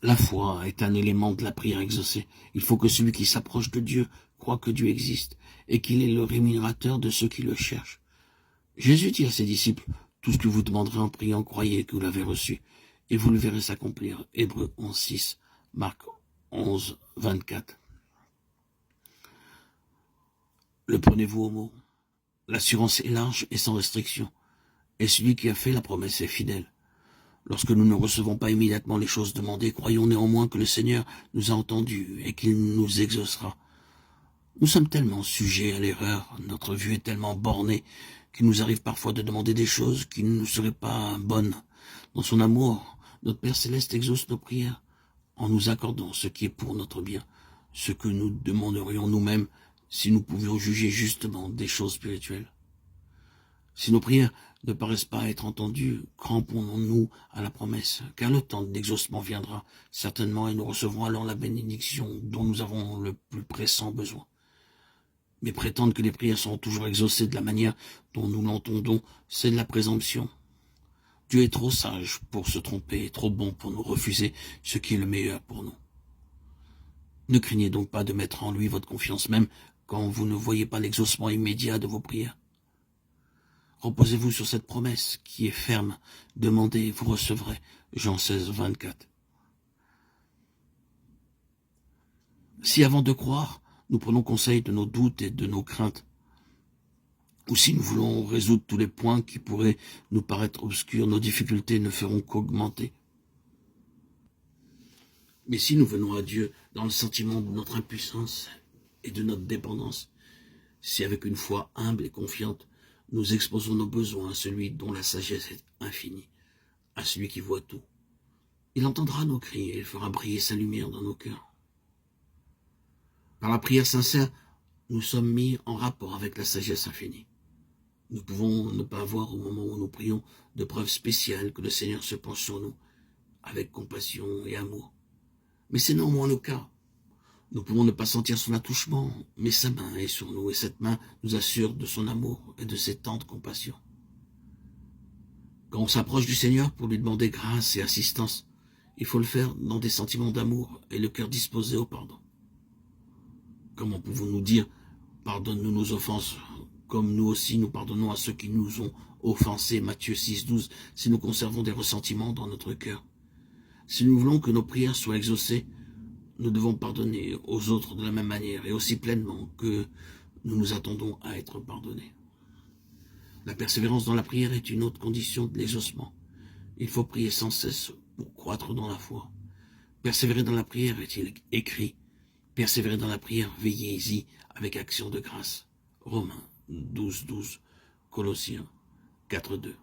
La foi est un élément de la prière exaucée. Il faut que celui qui s'approche de Dieu croit que Dieu existe et qu'il est le rémunérateur de ceux qui le cherchent. Jésus dit à ses disciples, « Tout ce que vous demanderez en priant, croyez que vous l'avez reçu, et vous le verrez s'accomplir. » Hébreux 11, 6, Marc 11, 24. Le prenez-vous au mot? L'assurance est large et sans restriction, et celui qui a fait la promesse est fidèle. Lorsque nous ne recevons pas immédiatement les choses demandées, croyons néanmoins que le Seigneur nous a entendus et qu'il nous exaucera. Nous sommes tellement sujets à l'erreur, notre vue est tellement bornée qu'il nous arrive parfois de demander des choses qui ne nous seraient pas bonnes. Dans son amour, notre Père Céleste exauce nos prières en nous accordant ce qui est pour notre bien, ce que nous demanderions nous-mêmes si nous pouvions juger justement des choses spirituelles. Si nos prières ne paraissent pas être entendues, cramponnons-nous à la promesse, car le temps de l'exaucement viendra certainement et nous recevrons alors la bénédiction dont nous avons le plus pressant besoin. Mais prétendre que les prières sont toujours exaucées de la manière dont nous l'entendons, c'est de la présomption. Dieu est trop sage pour se tromper et trop bon pour nous refuser ce qui est le meilleur pour nous. Ne craignez donc pas de mettre en lui votre confiance même quand vous ne voyez pas l'exaucement immédiat de vos prières. Reposez-vous sur cette promesse qui est ferme. Demandez, vous recevrez. Jean 16, 24. Si avant de croire, nous prenons conseil de nos doutes et de nos craintes, ou si nous voulons résoudre tous les points qui pourraient nous paraître obscurs, nos difficultés ne feront qu'augmenter. Mais si nous venons à Dieu dans le sentiment de notre impuissance et de notre dépendance, si avec une foi humble et confiante, nous exposons nos besoins à celui dont la sagesse est infinie, à celui qui voit tout, il entendra nos cris et il fera briller sa lumière dans nos cœurs. Par la prière sincère, nous sommes mis en rapport avec la sagesse infinie. Nous pouvons ne pas voir au moment où nous prions de preuves spéciales que le Seigneur se penche sur nous avec compassion et amour. Mais c'est néanmoins le cas. Nous pouvons ne pas sentir son attouchement, mais sa main est sur nous et cette main nous assure de son amour et de ses tendres compassions. Quand on s'approche du Seigneur pour lui demander grâce et assistance, il faut le faire dans des sentiments d'amour et le cœur disposé au pardon. Comment pouvons-nous dire « Pardonne-nous nos offenses » comme nous aussi nous pardonnons à ceux qui nous ont offensés, Matthieu 6, 12, si nous conservons des ressentiments dans notre cœur. Si nous voulons que nos prières soient exaucées, nous devons pardonner aux autres de la même manière et aussi pleinement que nous nous attendons à être pardonnés. La persévérance dans la prière est une autre condition de l'exaucement. Il faut prier sans cesse pour croître dans la foi. Persévérer dans la prière est-il écrit. Persévérer dans la prière, veillez-y avec action de grâce. Romains 12, 12, Colossiens 4, 2.